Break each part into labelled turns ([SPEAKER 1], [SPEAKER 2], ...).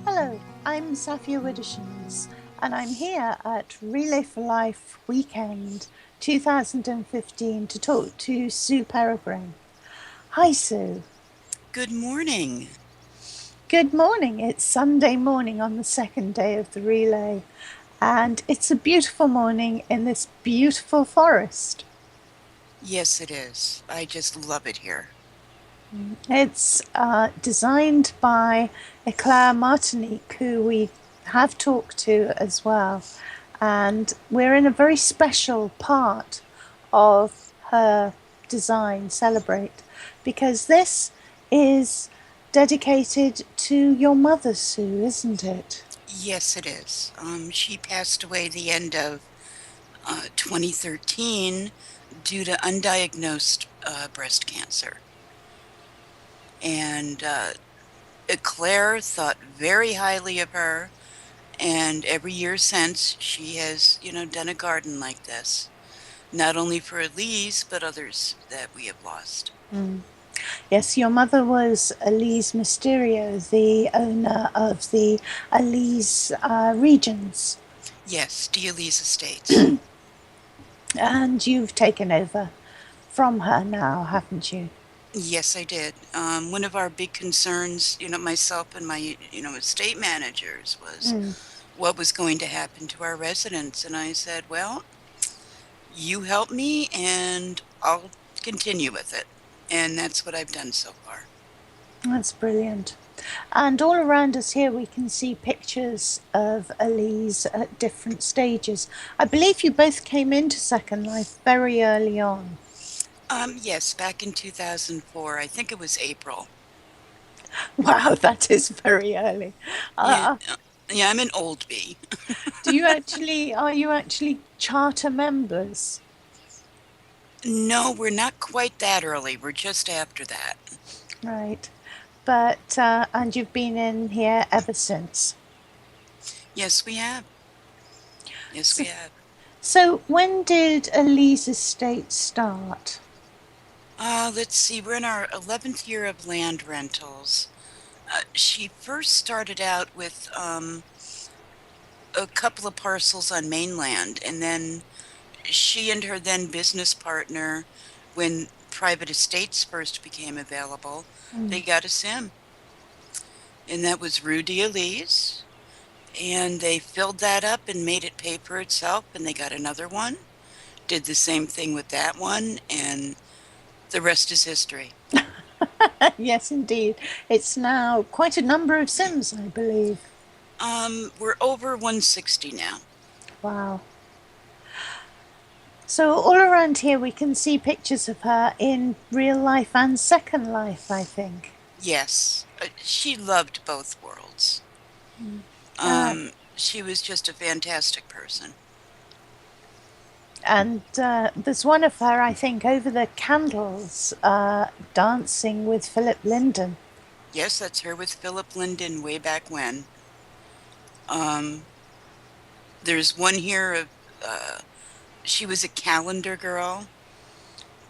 [SPEAKER 1] Hello, I'm Saffia Widdershins, and I'm here at Relay for Life Weekend 2015 to talk to Sue Peregrine. Hi, Sue.
[SPEAKER 2] Good morning.
[SPEAKER 1] Good morning. It's Sunday morning on the second day of the relay, and it's a beautiful morning in this beautiful forest.
[SPEAKER 2] Yes, it is. I just love it here.
[SPEAKER 1] It's designed by Eclair Martinique, who we have talked to as well. And we're in a very special part of her design, Celebrate, because this is dedicated to your mother, Sue, isn't it?
[SPEAKER 2] Yes, it is. She passed away the end of 2013 due to undiagnosed breast cancer. And Eclair thought very highly of her, and every year since, she has, done a garden like this, not only for Elise, but others that we have lost.
[SPEAKER 1] Yes, your mother was Alliez Mysterio, the owner of the Alliez regions,
[SPEAKER 2] Yes, Elise Estates.
[SPEAKER 1] and you've taken over from her now, haven't you?
[SPEAKER 2] Yes, I did. One of our big concerns, myself and my, estate managers was
[SPEAKER 1] Mm,
[SPEAKER 2] what was going to happen to our residents. And I said, well, you help me and I'll continue with it. And that's what I've done so far.
[SPEAKER 1] that's brilliant. And all around us here, we can see pictures of Elise at different stages. I believe you both came into Second Life very early on.
[SPEAKER 2] Yes, back in 2004, I think it was April.
[SPEAKER 1] Wow, that is very early.
[SPEAKER 2] Yeah,
[SPEAKER 1] Uh,
[SPEAKER 2] yeah, I'm an old bee.
[SPEAKER 1] are you actually charter members?
[SPEAKER 2] No, we're not quite that early. We're just after that.
[SPEAKER 1] Right. But, and you've been in here ever since.
[SPEAKER 2] Yes, we have. Yes,
[SPEAKER 1] So,
[SPEAKER 2] we have.
[SPEAKER 1] so when did Elise Estate start?
[SPEAKER 2] Let's see, we're in our 11th year of land rentals. She first started out with a couple of parcels on mainland, and then she and her then business partner, when private estates first became available, they
[SPEAKER 1] Mm.
[SPEAKER 2] got a sim, and that was Rue d'Elise. And they filled that up and made it pay for itself, and they got another one, did the same thing with that one, and the rest is history.
[SPEAKER 1] Yes, indeed. It's now quite a number of Sims, I believe.
[SPEAKER 2] We're over 160 now.
[SPEAKER 1] Wow. So all around here we can see pictures of her in real life and Second Life, I think.
[SPEAKER 2] Yes, she loved both worlds.
[SPEAKER 1] Uh,
[SPEAKER 2] She was just a fantastic person.
[SPEAKER 1] and there's one of her, I think, over the candles, dancing with Philip Linden.
[SPEAKER 2] Yes, that's her with Philip Linden way back when. Um, there's one here of she was a calendar girl.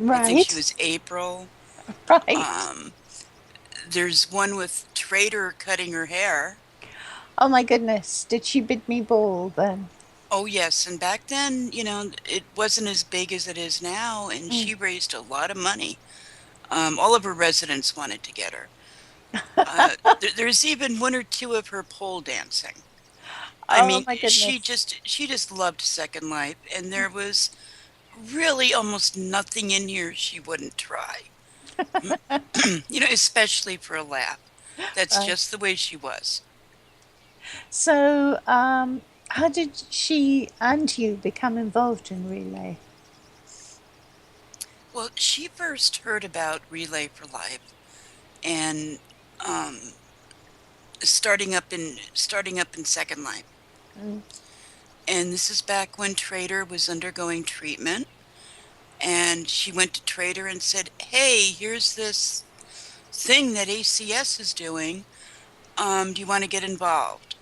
[SPEAKER 2] I think she
[SPEAKER 1] Right,
[SPEAKER 2] was April.
[SPEAKER 1] right.
[SPEAKER 2] Um, there's one with Trader cutting her hair.
[SPEAKER 1] Oh my goodness, did she bid me ball then?
[SPEAKER 2] Oh, yes. And back then, it wasn't as big as it is now, and
[SPEAKER 1] Mm.
[SPEAKER 2] she raised a lot of money. All of her residents wanted to get her. There's even one or two of her pole dancing. I
[SPEAKER 1] Oh
[SPEAKER 2] mean,
[SPEAKER 1] my goodness.
[SPEAKER 2] she just loved Second Life, and there was really almost nothing in here she wouldn't try. Especially for a laugh. That's
[SPEAKER 1] Right.
[SPEAKER 2] just the way she was.
[SPEAKER 1] So, how did she and you become involved in relay?
[SPEAKER 2] Well, she first heard about Relay for Life and um, starting up in Second Life.
[SPEAKER 1] Mm.
[SPEAKER 2] And this is back when Trader was undergoing treatment. And she went to Trader and said, "Hey, here's this thing that ACS is doing. Do you want to get involved?"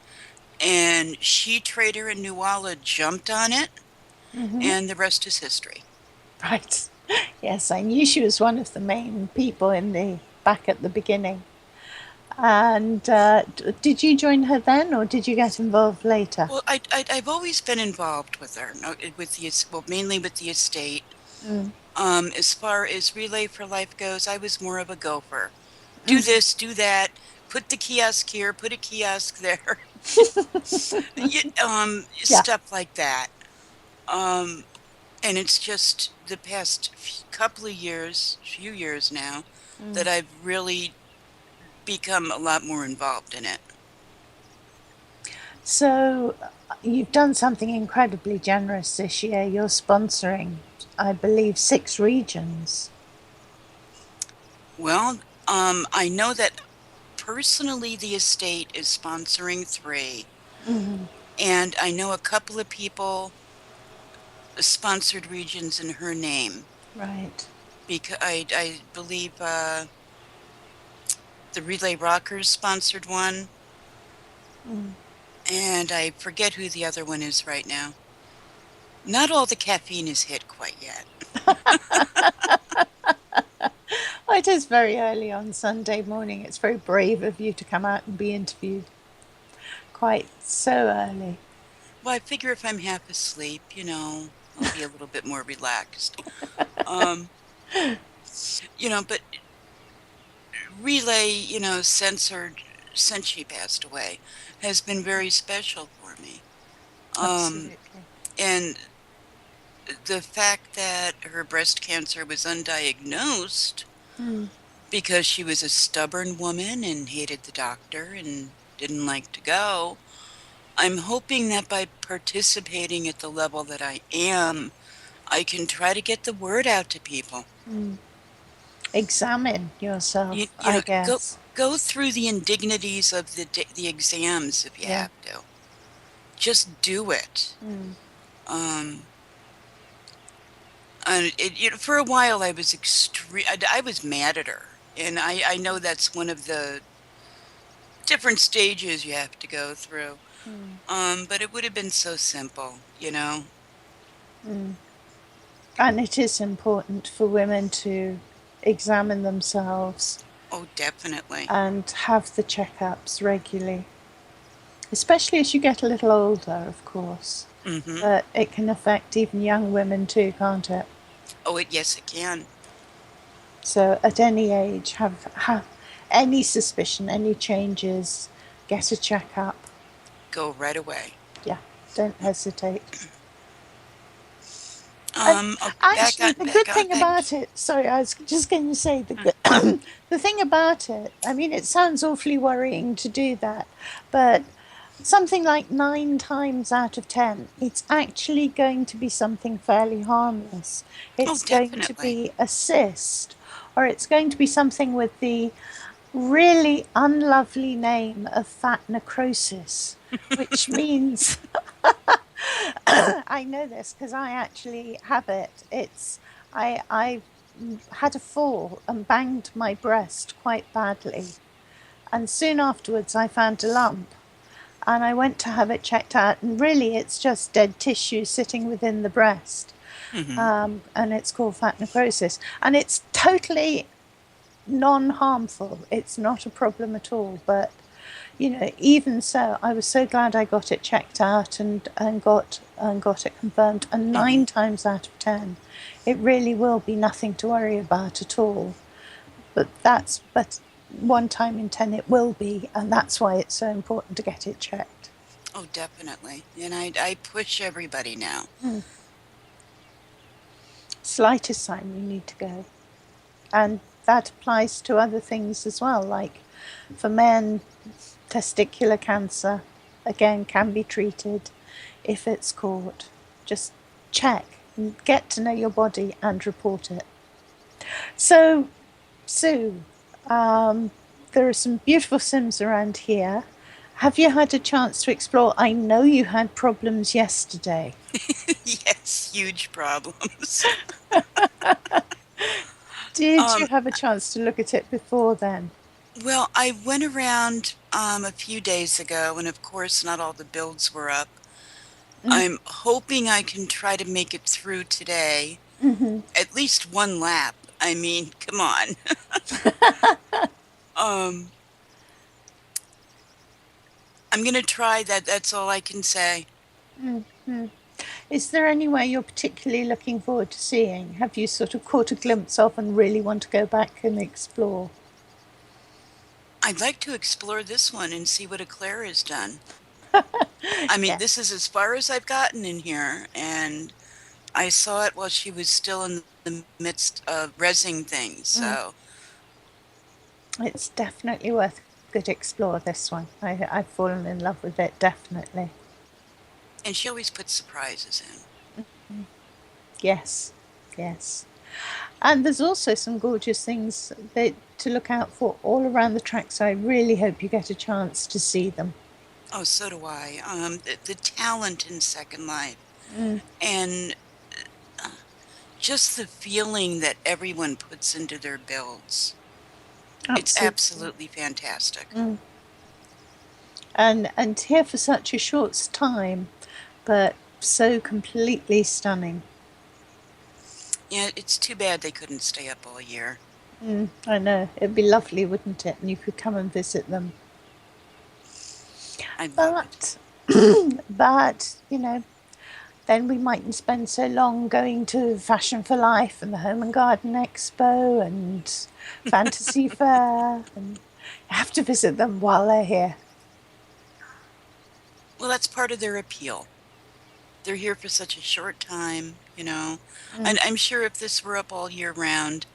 [SPEAKER 2] And she, Trader, and Nuala jumped on it,
[SPEAKER 1] Hmm.
[SPEAKER 2] and the rest is history.
[SPEAKER 1] Right. Yes, I knew she was one of the main people in the back at the beginning. And did you join her then, or did you get involved later?
[SPEAKER 2] Well, I've always been involved with her, no, well, mainly with the estate.
[SPEAKER 1] Mm.
[SPEAKER 2] As far as Relay for Life goes, I was more of a gopher. Do
[SPEAKER 1] Mm.
[SPEAKER 2] this, do that, put the kiosk here, put a kiosk there,
[SPEAKER 1] Yeah.
[SPEAKER 2] stuff like that. Um, and it's just the past couple of years, few years now,
[SPEAKER 1] Mm.
[SPEAKER 2] that I've really become a lot more involved in it.
[SPEAKER 1] So you've done something incredibly generous this year. You're sponsoring, I believe, 6 regions.
[SPEAKER 2] Well, I know that personally the estate is sponsoring three,
[SPEAKER 1] Hmm.
[SPEAKER 2] and I know a couple of people sponsored regions in her name
[SPEAKER 1] Right.
[SPEAKER 2] because I believe the Relay Rockers sponsored one,
[SPEAKER 1] Mm.
[SPEAKER 2] and I forget who the other one is right now. Not all the caffeine is hit quite yet.
[SPEAKER 1] It is very early on Sunday morning. It's very brave of you to come out and be interviewed quite so early.
[SPEAKER 2] Well, I figure if I'm half asleep, I'll be a little bit more relaxed. Um, but Relay, censored since she passed away, has been very special for me. Um,
[SPEAKER 1] Absolutely.
[SPEAKER 2] and the fact that her breast cancer was undiagnosed
[SPEAKER 1] Mm.
[SPEAKER 2] because she was a stubborn woman and hated the doctor and didn't like to go. I'm hoping that by participating at the level that I am, I can try to get the word out to people.
[SPEAKER 1] Mm. Examine
[SPEAKER 2] You,
[SPEAKER 1] yourself,
[SPEAKER 2] you
[SPEAKER 1] I
[SPEAKER 2] know, go
[SPEAKER 1] guess.
[SPEAKER 2] go through the indignities of the exams if you
[SPEAKER 1] Yeah.
[SPEAKER 2] have to. Just do it.
[SPEAKER 1] Mm.
[SPEAKER 2] Um, and for a while I was I was mad at her, and I know that's one of the different stages you have to go through.
[SPEAKER 1] Mm.
[SPEAKER 2] But it would have been so simple.
[SPEAKER 1] Mm. And it is important for women to examine themselves
[SPEAKER 2] Oh, definitely.
[SPEAKER 1] and have the checkups regularly, especially as you get a little older, of course.
[SPEAKER 2] Hmm.
[SPEAKER 1] But it can affect even young women too, can't it?
[SPEAKER 2] Oh, yes, it can.
[SPEAKER 1] So at any age, have any suspicion, any changes, get a checkup.
[SPEAKER 2] Go right away.
[SPEAKER 1] Yeah, don't hesitate. And
[SPEAKER 2] Back
[SPEAKER 1] actually,
[SPEAKER 2] on,
[SPEAKER 1] the
[SPEAKER 2] back
[SPEAKER 1] good
[SPEAKER 2] on,
[SPEAKER 1] thing
[SPEAKER 2] back.
[SPEAKER 1] about it, sorry, I was just going to say
[SPEAKER 2] Mm.
[SPEAKER 1] the thing about it, I mean, it sounds awfully worrying to do that, but something like 9 times out of 10, it's actually going to be something fairly harmless.
[SPEAKER 2] Oh,
[SPEAKER 1] It's going to
[SPEAKER 2] definitely.
[SPEAKER 1] be a cyst, or it's going to be something with the really unlovely name of fat necrosis, which means I know this because I actually have it. I had a fall and banged my breast quite badly, and soon afterwards I found a lump, and I went to have it checked out, and really it's just dead tissue sitting within the breast,
[SPEAKER 2] Hmm.
[SPEAKER 1] and it's called fat necrosis, and it's totally non-harmful. It's not a problem at all, but even so, I was so glad I got it checked out and got it confirmed. And
[SPEAKER 2] Hmm.
[SPEAKER 1] 9 times out of 10, it really will be nothing to worry about at all. But 1 time in 10 it will be, and that's why it's so important to get it checked.
[SPEAKER 2] Oh, definitely. And I push everybody now.
[SPEAKER 1] Mm. Slightest sign you need to go, and that applies to other things as well. Like for men, testicular cancer again can be treated if it's caught. Just check and get to know your body and report it. So, Sue, there are some beautiful Sims around here. Have you had a chance to explore? I know you had problems yesterday.
[SPEAKER 2] Yes, huge problems.
[SPEAKER 1] Did you
[SPEAKER 2] Um,
[SPEAKER 1] have a chance to look at it before then?
[SPEAKER 2] well, I went around a few days ago, and of course, not all the builds were up.
[SPEAKER 1] Mm.
[SPEAKER 2] I'm hoping I can try to make it through today.
[SPEAKER 1] Mm-hmm.
[SPEAKER 2] At least one lap. I mean, come on. Um, I'm gonna try that. That's all I can say.
[SPEAKER 1] Mm-hmm. Is there anywhere you're particularly looking forward to seeing? Have you sort of caught a glimpse of and really want to go back and explore?
[SPEAKER 2] I'd like to explore this one and see what Eclair has done. I mean,
[SPEAKER 1] Yeah.
[SPEAKER 2] this is as far as I've gotten in here, and I saw it while she was still in the midst of rezzing things.
[SPEAKER 1] Mm.
[SPEAKER 2] So,
[SPEAKER 1] It's definitely worth a good explore, this one. I've fallen in love with it, definitely.
[SPEAKER 2] and she always puts surprises in.
[SPEAKER 1] Mm. Yes, yes. And there's also some gorgeous things to look out for all around the track, so I really hope you get a chance to see them.
[SPEAKER 2] Oh, so do I. The talent in Second Life
[SPEAKER 1] Mm,
[SPEAKER 2] and uh, just the feeling that everyone puts into their builds. It's
[SPEAKER 1] absolutely.
[SPEAKER 2] absolutely fantastic.
[SPEAKER 1] Mm. And here for such a short time, but so completely stunning.
[SPEAKER 2] Yeah, it's too bad they couldn't stay up all year.
[SPEAKER 1] I know. It'd be lovely, wouldn't it? And you could come and visit them.
[SPEAKER 2] I love it.
[SPEAKER 1] But, but, then we mightn't spend so long going to Fashion for Life and the Home and Garden Expo and Fantasy Fair. And you have to visit them while they're here.
[SPEAKER 2] Well, that's part of their appeal. They're here for such a short time, you know. And
[SPEAKER 1] Mm,
[SPEAKER 2] I'm sure if this were up all year round,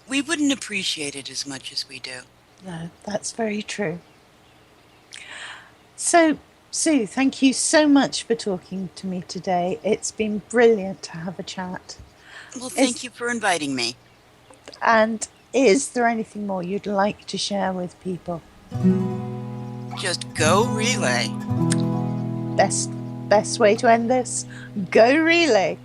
[SPEAKER 2] we wouldn't appreciate it as much as we do.
[SPEAKER 1] no, that's very true. So, Sue, thank you so much for talking to me today. It's been brilliant to have a chat.
[SPEAKER 2] Well, thank
[SPEAKER 1] Is
[SPEAKER 2] you for inviting me.
[SPEAKER 1] and is there anything more you'd like to share with people?
[SPEAKER 2] Just go relay.
[SPEAKER 1] Best best way to end this? Go relay.